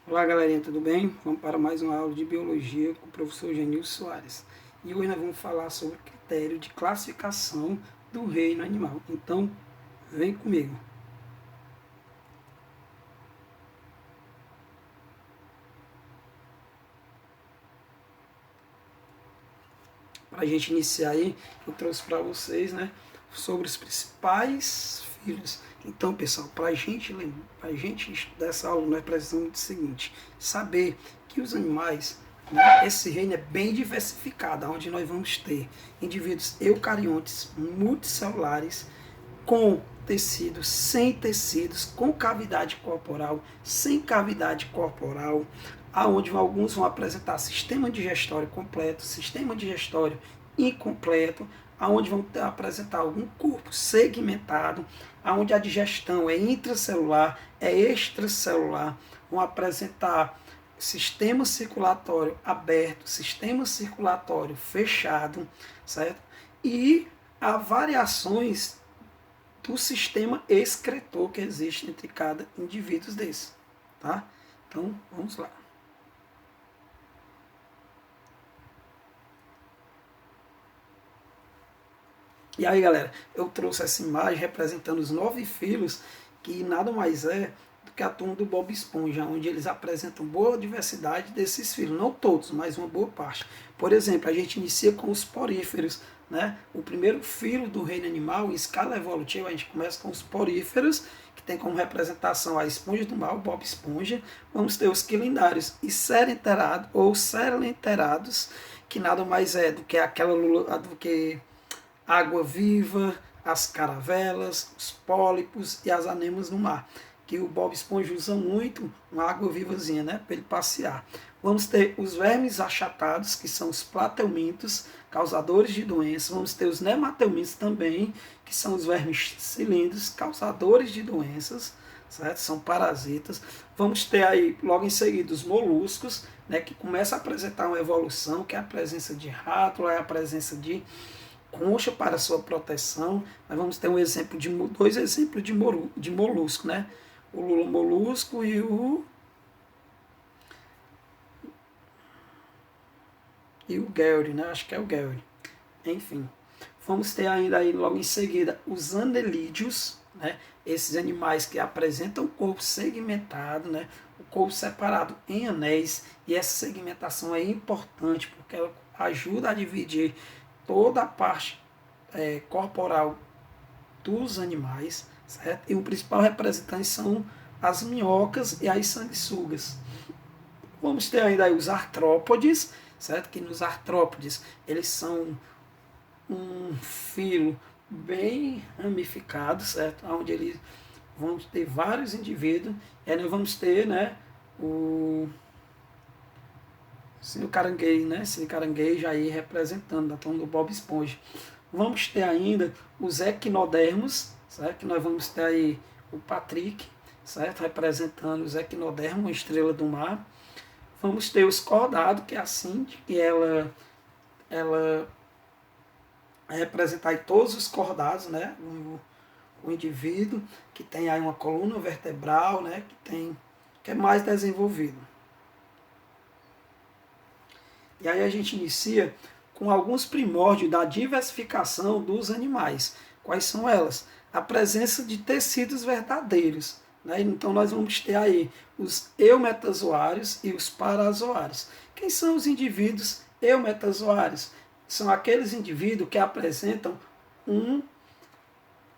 Olá galerinha, tudo bem? Vamos para mais uma aula de Biologia com o professor Genil Soares. E hoje nós vamos falar sobre o critério de classificação do reino animal. Então, vem comigo. Para a gente iniciar aí, eu trouxe para vocês, sobre os principais filhos. Então, pessoal, para a gente estudar essa aula, nós precisamos do seguinte: saber que os animais, esse reino é bem diversificado, onde nós vamos ter indivíduos eucariontes multicelulares, com tecidos, sem tecidos, com cavidade corporal, sem cavidade corporal, aonde alguns vão apresentar sistema digestório completo, sistema digestório incompleto, aonde vão apresentar algum corpo segmentado, aonde a digestão é intracelular, é extracelular, vão apresentar sistema circulatório aberto, sistema circulatório fechado, certo? E há variações do sistema excretor que existe entre cada indivíduo desse, tá? Então, vamos lá. E aí, galera, eu trouxe essa imagem representando os 9 filhos, que nada mais é do que a turma do Bob Esponja, onde eles apresentam boa diversidade desses filhos. Não todos, mas uma boa parte. Por exemplo, a gente inicia com os poríferos, né? O primeiro filho do reino animal, em escala evolutiva, a gente começa com os poríferos, que tem como representação a esponja do mar, o Bob Esponja. Vamos ter os quilindários e serenterados, ou serenterados, que nada mais é do que aquela do que água-viva, as caravelas, os pólipos e as anemas no mar, que o Bob Esponja usa muito uma água-vivazinha, né, para ele passear. Vamos ter os vermes achatados, que são os plateumintos, causadores de doenças. Vamos ter os nemateumintos também, que são os vermes cilíndricos, causadores de doenças, certo? São parasitas. Vamos ter aí, logo em seguida, os moluscos, né, que começa a apresentar uma evolução, que é a presença de rátula, é a presença de concha para sua proteção. Nós vamos ter dois exemplos de molusco, né? O lula molusco e o Gary, né? Acho que é o Gary. Enfim, vamos ter ainda aí logo em seguida os anelídeos, né? Esses animais que apresentam o corpo segmentado, né? O corpo separado em anéis, e essa segmentação é importante porque ela ajuda a dividir toda a parte corporal dos animais, certo? E o principal representante são as minhocas e as sanguessugas. Vamos ter ainda aí os artrópodes, certo? Que nos artrópodes eles são um filo bem ramificado, certo? Onde eles vão ter vários indivíduos, e aí nós vamos ter, né, o caranguejo, né? Esse caranguejo aí representando, da turma do Bob Esponja. Vamos ter ainda os equinodermos, certo? Que nós vamos ter aí o Patrick, certo? Representando os equinodermos, uma estrela do mar. Vamos ter os cordados, que é a Cindy, que ela representa aí todos os cordados, né? O indivíduo que tem aí uma coluna vertebral, né? Que é mais desenvolvido. E aí a gente inicia com alguns primórdios da diversificação dos animais. Quais são elas? A presença de tecidos verdadeiros, né? Então nós vamos ter aí os eumetazoários e os parazoários. Quem são os indivíduos eumetazoários? São aqueles indivíduos que apresentam um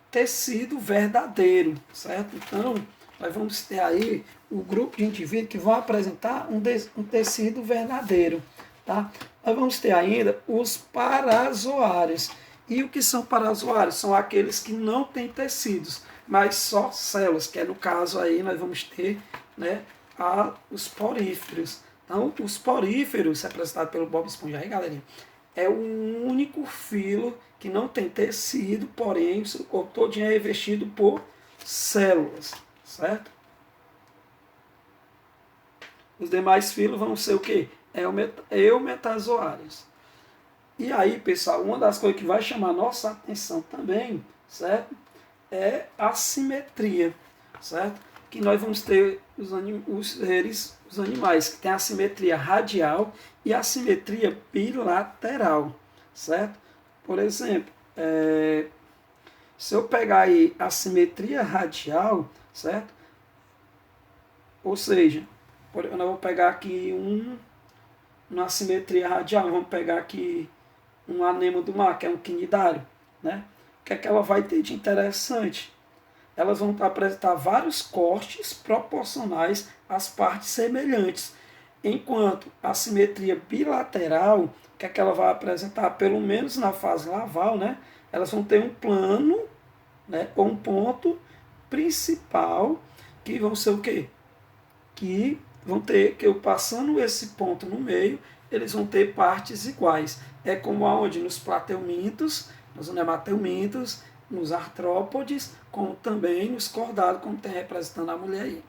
tecido verdadeiro, certo? Então nós vamos ter aí o grupo de indivíduos que vão apresentar um tecido verdadeiro. Tá? Nós vamos ter ainda os parazoários. E o que são parazoários? São aqueles que não têm tecidos, mas só células, que é no caso aí nós vamos ter, né, os poríferos. Então, os poríferos, representados pelo Bob Esponja aí, galerinha, é o único filo que não tem tecido, porém o seu corpo todo é revestido por células, certo? Os demais filos vão ser o quê? Eumetazoários. E aí, pessoal, uma das coisas que vai chamar a nossa atenção também, certo? É a simetria, certo? Que nós vamos ter os animais que têm a simetria radial e a simetria bilateral, certo? Por exemplo, se eu pegar aí a simetria radial, certo? Ou seja, eu vou pegar aqui uma simetria radial, vamos pegar aqui um anemo do mar, que é um quinidário, né? O que é que ela vai ter de interessante? Elas vão apresentar vários cortes proporcionais às partes semelhantes, enquanto a simetria bilateral, que é que ela vai apresentar, pelo menos na fase larval, né? Elas vão ter um plano, né, ou um ponto principal, que vão ser o quê? Que vão ter, que eu passando esse ponto no meio, eles vão ter partes iguais. É como aonde nos plateumintos, nos nemateumintos, nos artrópodes, como também nos cordados, como tem representando a mulher aí.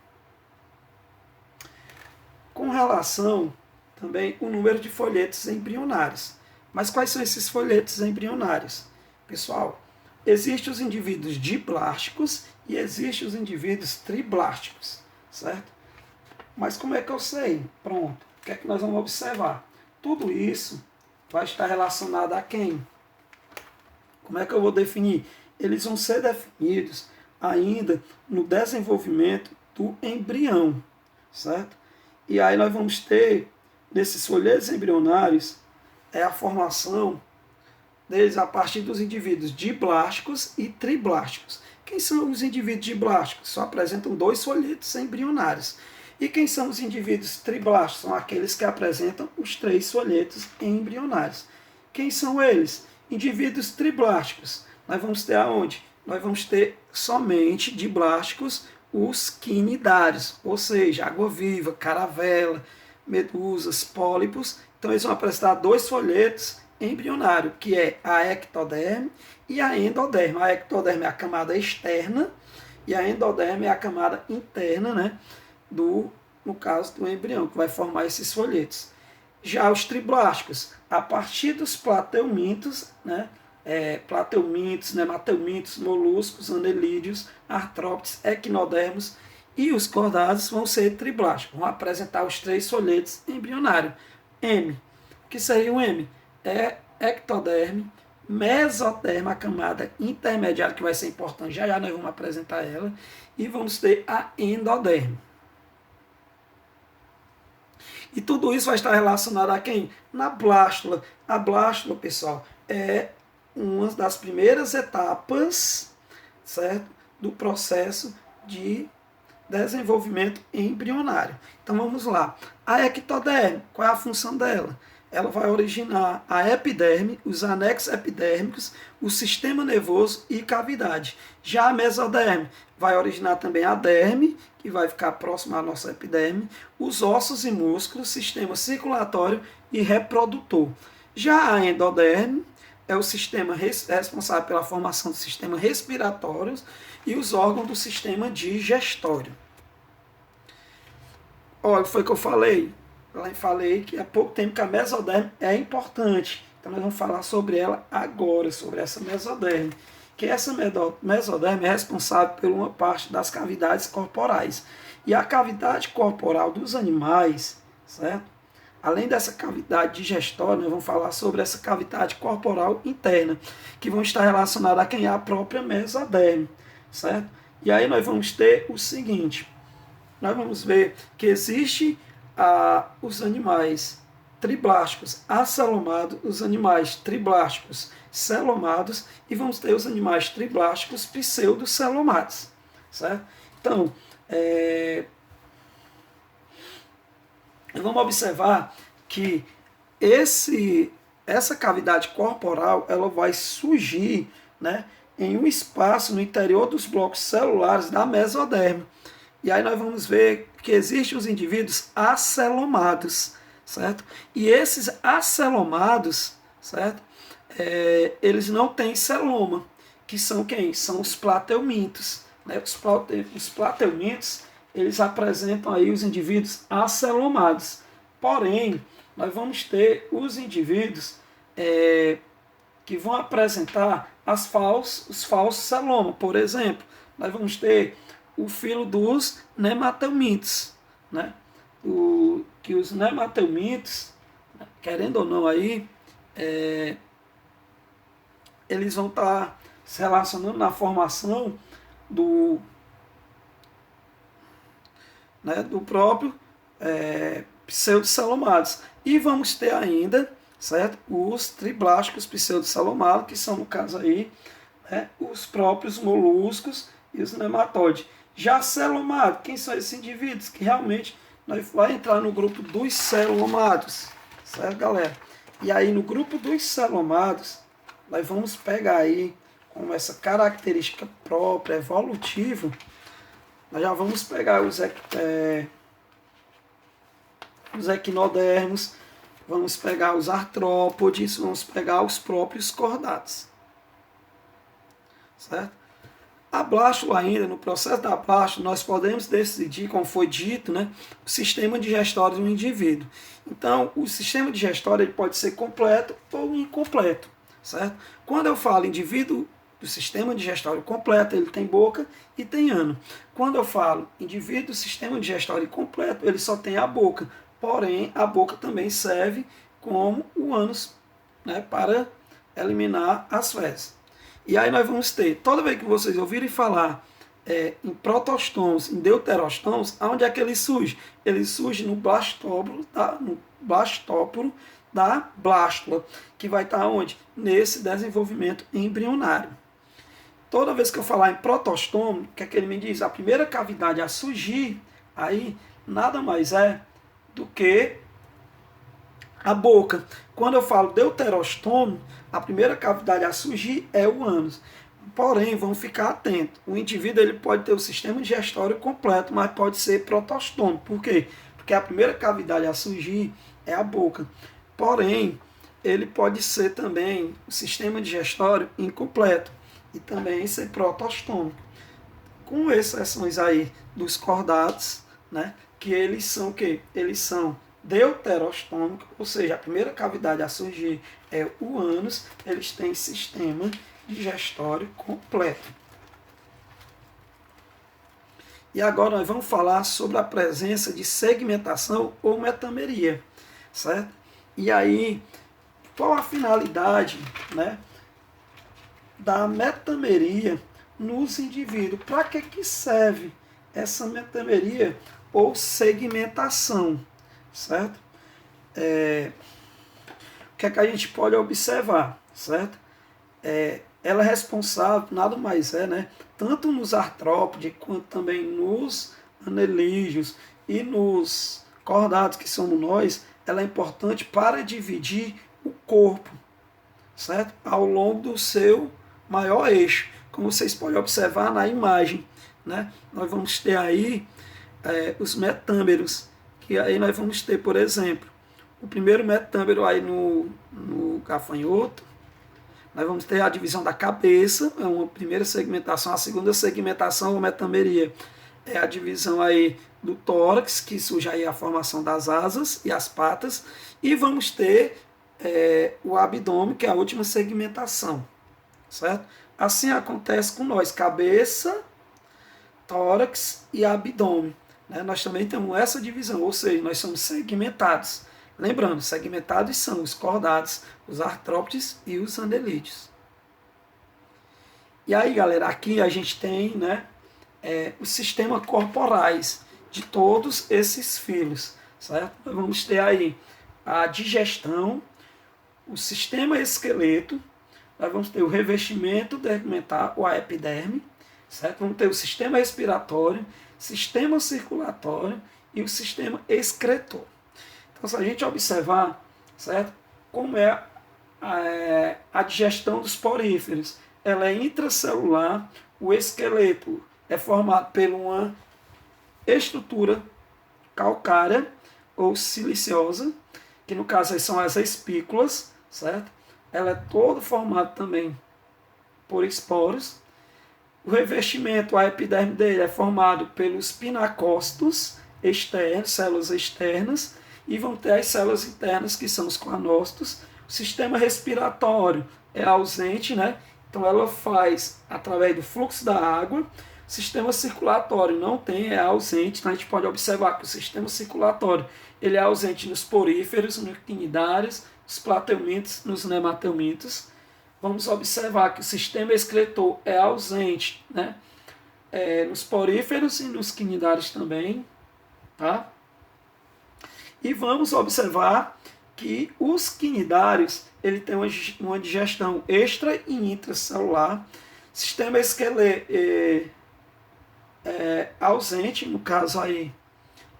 Com relação também o número de folhetos embrionários. Mas quais são esses folhetos embrionários? Pessoal, existem os indivíduos diblásticos e existem os indivíduos triblásticos, certo? Mas como é que eu sei? Pronto, o que é que nós vamos observar? Tudo isso vai estar relacionado a quem? Como é que eu vou definir? Eles vão ser definidos ainda no desenvolvimento do embrião, certo? E aí nós vamos ter, nesses folhetos embrionários, a formação deles a partir dos indivíduos diblásticos e triblásticos. Quem são os indivíduos diblásticos? Só apresentam 2 folhetos embrionários. E quem são os indivíduos triblásticos? São aqueles que apresentam os 3 folhetos embrionários. Quem são eles? Indivíduos triblásticos. Nós vamos ter aonde? Nós vamos ter somente diblásticos os quinidários, ou seja, água-viva, caravela, medusas, pólipos. Então eles vão apresentar 2 folhetos embrionários, que é a ectoderme e a endoderme. A ectoderme é a camada externa e a endoderme é a camada interna, né, no caso do embrião, que vai formar esses folhetos. Já os triblásticos, a partir dos plateumintos, né, plateumintos, nemateumintos, moluscos, anelídeos, artrópodes, equinodermos e os cordados vão ser triblásticos, vão apresentar os 3 folhetos embrionários. M, o que seria o M? É ectoderme, mesoderme, a camada intermediária, que vai ser importante, já já nós vamos apresentar ela, e vamos ter a endoderme. E tudo isso vai estar relacionado a quem? Na blástula. A blástula, pessoal, é uma das primeiras etapas, certo, do processo de desenvolvimento embrionário. Então vamos lá. A ectoderme, qual é a função dela? Ela vai originar a epiderme, os anexos epidérmicos, o sistema nervoso e cavidade. Já a mesoderme vai originar também a derme, que vai ficar próxima à nossa epiderme, os ossos e músculos, sistema circulatório e reprodutor. Já a endoderme é o sistema responsável pela formação do sistema respiratório e os órgãos do sistema digestório. Olha, foi o que eu falei. Eu falei que há pouco tempo que a mesoderme é importante. Então nós vamos falar sobre ela agora, sobre essa mesoderme. Que essa mesoderme é responsável por uma parte das cavidades corporais. E a cavidade corporal dos animais, certo? Além dessa cavidade digestória, nós vamos falar sobre essa cavidade corporal interna, que vão estar relacionadas a quem é a própria mesoderme, certo? E aí nós vamos ter o seguinte, nós vamos ver que existe os animais triblásticos acelomados, os animais triblásticos celomados e vamos ter os animais triblásticos pseudocelomados, certo? Então, vamos observar que essa cavidade corporal ela vai surgir, né, em um espaço no interior dos blocos celulares da mesoderme. E aí nós vamos ver que existem os indivíduos acelomados, certo? E esses acelomados, certo? Eles não têm celoma, que são quem? São os plateumintos, né? Os plateumintos, eles apresentam aí os indivíduos acelomados. Porém, nós vamos ter os indivíduos que vão apresentar os falsos celoma. Por exemplo, nós vamos ter o filo dos nematelmintos, né? Que os nematelmintos, querendo ou não aí, eles vão estar se relacionando na formação do, né, do próprio pseudosselomados. E vamos ter ainda, certo, os triblásticos pseudosselomados, que são, no caso aí, né, os próprios moluscos e os nematóides. Já celomado, quem são esses indivíduos? Que realmente nós vai entrar no grupo dos celomados, certo, galera? E aí no grupo dos celomados, nós vamos pegar aí, como essa característica própria, evolutiva, nós já vamos pegar os equinodermos, vamos pegar os artrópodes, vamos pegar os próprios cordados. Certo? A blástula ainda, no processo da blástula, nós podemos decidir, como foi dito, né, o sistema digestório do indivíduo. Então, o sistema digestório ele pode ser completo ou incompleto. Certo? Quando eu falo indivíduo do sistema digestório completo, ele tem boca e tem ano. Quando eu falo indivíduo do sistema digestório completo, ele só tem a boca. Porém, a boca também serve como o ânus, né, para eliminar as fezes. E aí nós vamos ter, toda vez que vocês ouvirem falar em protostomos, em deuterostomos, aonde é que ele surge? Ele surge no blastóporo da blástula, que vai estar onde? Nesse desenvolvimento embrionário. Toda vez que eu falar em protostomo, o que é que ele me diz? A primeira cavidade a surgir aí nada mais é do que a boca. Quando eu falo deuterostomo, a primeira cavidade a surgir é o ânus. Porém, vamos ficar atentos. O indivíduo ele pode ter o sistema digestório completo, mas pode ser protostomo. Por quê? Porque a primeira cavidade a surgir é a boca. Porém, ele pode ser também o sistema digestório incompleto e também ser protostômico. Com exceções aí dos cordados, né, que eles são o quê? Eles são deuterostômicos, ou seja, a primeira cavidade a surgir é o ânus, eles têm sistema digestório completo. E agora nós vamos falar sobre a presença de segmentação ou metameria, certo? E aí, qual a finalidade, né, da metameria nos indivíduos? Para que serve essa metameria ou segmentação, certo? O que é que a gente pode observar, certo? Ela é responsável, nada mais é, né, tanto nos artrópodes quanto também nos anelídeos e nos cordados, que somos nós, ela é importante para dividir o corpo, certo? Ao longo do seu maior eixo, como vocês podem observar na imagem, né? Nós vamos ter aí os metâmeros, que aí nós vamos ter, por exemplo, o primeiro metâmero aí no gafanhoto, nós vamos ter a divisão da cabeça, é uma primeira segmentação. A segunda segmentação, ou metameria, é a divisão aí do tórax, que surge aí a formação das asas e as patas. E vamos ter o abdômen, que é a última segmentação, certo? Assim acontece com nós, cabeça, tórax e abdômen, né? Nós também temos essa divisão, ou seja, nós somos segmentados. Lembrando, segmentados são os cordados, os artrópodes e os anelídeos. E aí, galera, aqui a gente tem, né, os sistemas corporais de todos esses filos, certo? Nós vamos ter aí a digestão, o sistema esqueleto, nós vamos ter o revestimento dermamentar, ou a epiderme, certo? Vamos ter o sistema respiratório, sistema circulatório e o sistema excretor. Então, se a gente observar, certo, como é a digestão dos poríferos, ela é intracelular, o esqueleto é formado por uma estrutura calcária ou siliciosa, que no caso são as espículas, certo? Ela é todo formado também por esporos. O revestimento, a epiderme dele é formado pelos pinacócitos externos, células externas, e vão ter as células internas, que são os clanócitos. O sistema respiratório é ausente, né? Então ela faz através do fluxo da água. Sistema circulatório não tem, é ausente, então a gente pode observar que o sistema circulatório ele é ausente nos poríferos, nos cnidários, nos plateumintos, nos nemateumintos. Vamos observar que o sistema excretor é ausente, né? Nos poríferos e nos cnidários também, tá? E vamos observar que os cnidários ele tem uma digestão extra e intracelular. Sistema esqueleto ausente, no caso aí,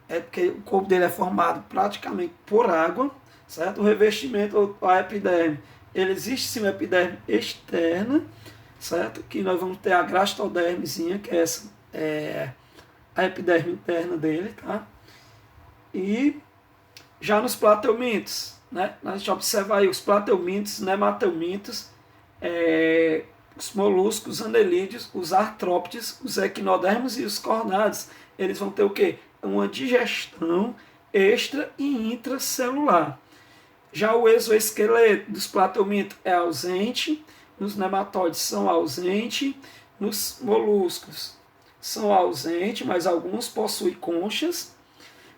é porque o corpo dele é formado praticamente por água, certo? O revestimento, a epiderme, ele existe sim uma epiderme externa, certo? Que nós vamos ter a grastodermezinha, que é essa, a epiderme interna dele, tá? E já nos plateumintos, né? A gente observa aí os plateumintos, nemateumintos, os moluscos, os anelídeos, os artrópodes, os equinodermos e os cordados, eles vão ter o quê? Uma digestão extra e intracelular. Já o exoesqueleto dos plateumintos é ausente, nos nematóides são ausentes, nos moluscos são ausentes, mas alguns possuem conchas,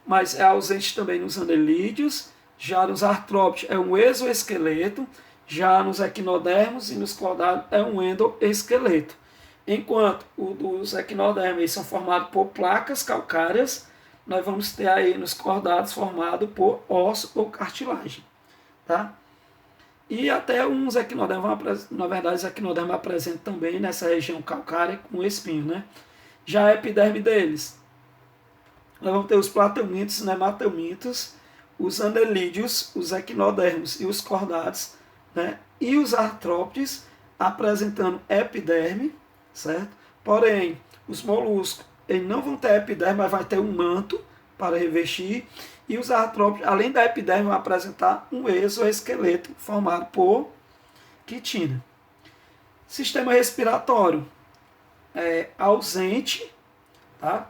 mas é ausente também nos anelídeos. Já nos artrópodes é um exoesqueleto, já nos equinodermos e nos cordados é um endoesqueleto. Enquanto os equinodermos são formados por placas calcárias, nós vamos ter aí nos cordados formado por osso ou cartilagem. Tá? E até uns equinodermos, na verdade, os equinodermos apresentam também nessa região calcária com espinho, né? Já a epiderme deles, nós vamos ter os plateumintos, nemateumintos, os anelídeos, os equinodermos e os cordados, né? E os artrópodes apresentando epiderme, certo? Porém, os moluscos eles não vão ter epiderme, mas vai ter um manto para revestir. E os artrópodes, além da epiderme, vão apresentar um exoesqueleto formado por quitina. Sistema respiratório ausente, tá?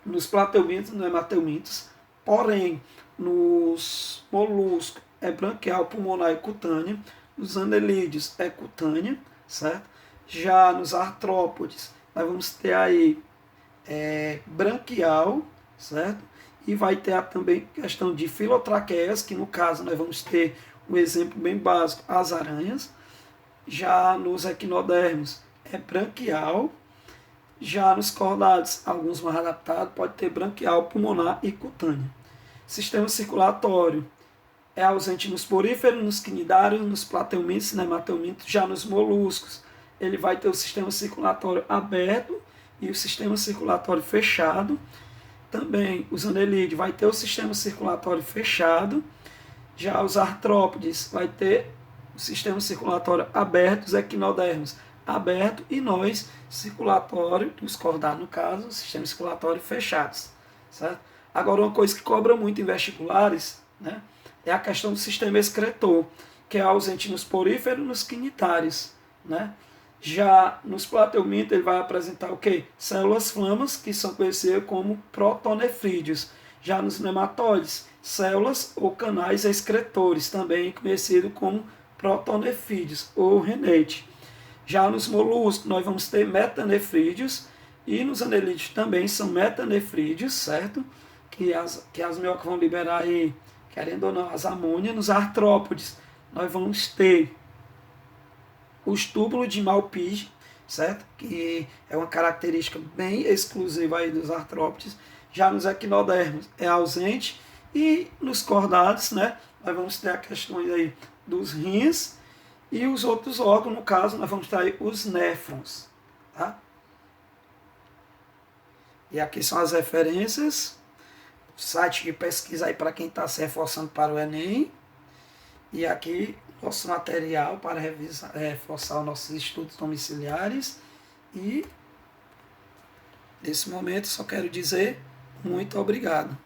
Nos plateumintos, nos hemateumintos, porém, nos moluscos é branquial, pulmonar e cutânea, nos anelídeos é cutânea, certo? Já nos artrópodes, nós vamos ter aí branquial, certo? E vai ter também questão de filotraqueias, que no caso nós vamos ter um exemplo bem básico, as aranhas. Já nos equinodermos é branquial. Já nos cordados, alguns mais adaptados, pode ter branquial, pulmonar e cutânea. Sistema circulatório é ausente nos poríferos, nos cnidários, nos plateumintos, nemateumintos. Já nos moluscos, ele vai ter o sistema circulatório aberto e o sistema circulatório fechado. Também os anelídeos vai ter o sistema circulatório fechado. Já os artrópodes vai ter o sistema circulatório aberto, os equinodermos aberto e nós circulatório, os cordados no caso, o sistema circulatório fechados, certo? Agora uma coisa que cobra muito em vestibulares, né, é a questão do sistema excretor, que é ausente nos poríferos e nos cnidários, né? Já nos plateumintos ele vai apresentar o quê? Células flamas, que são conhecidas como protonefrídeos. Já nos nematóides, células ou canais excretores, também conhecido como protonefrídeos ou renete. Já nos moluscos, nós vamos ter metanefrídeos e nos anelídeos também são metanefrídeos, certo? Que as minhocas vão liberar aí, querendo ou não, as amônias. Nos artrópodes, nós vamos ter os túbulos de Malpighi, certo? Que é uma característica bem exclusiva aí dos artrópodes. Já nos equinodermos é ausente e nos cordados, né? Nós vamos ter a questão aí dos rins e os outros órgãos, no caso, nós vamos ter aí os néfrons, tá? E aqui são as referências, site de pesquisa aí para quem está se reforçando para o Enem. E aqui nosso material para reforçar os nossos estudos domiciliares. E nesse momento só quero dizer muito obrigado.